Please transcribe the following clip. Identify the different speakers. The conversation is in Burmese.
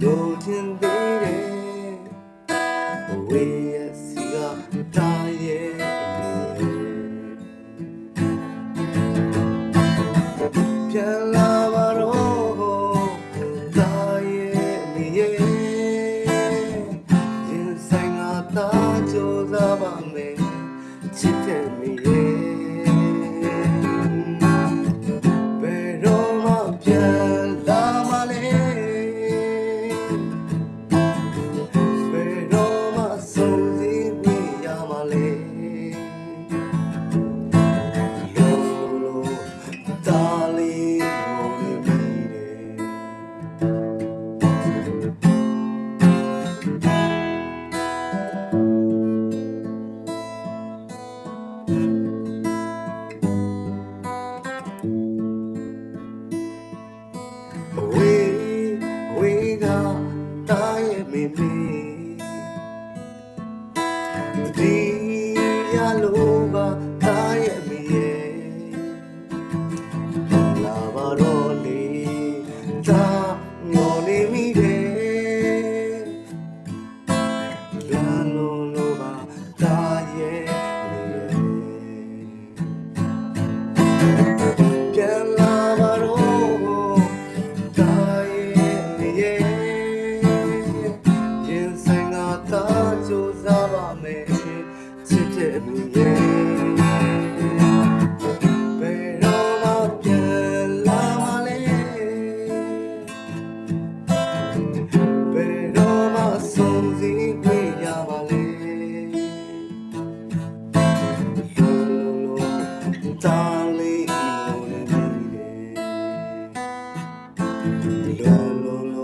Speaker 1: လိုချင်သေးတယ်ဝေးရစီကတားရဲ့ပြန်လာပါတော့တားရဲ့မိရဲ့ရင်ဆိုင်ကတားကြိုးစားပါမယ်ချစ်တဲ့မိရဲ့ဘယ်တော့မှပြန်လာမလဲဘယ်တော့မှဆုံးစည်းဝေးရမလဲလို့တားလေးကိုမိတယ်ဝေးကတားရဲ့မိမိ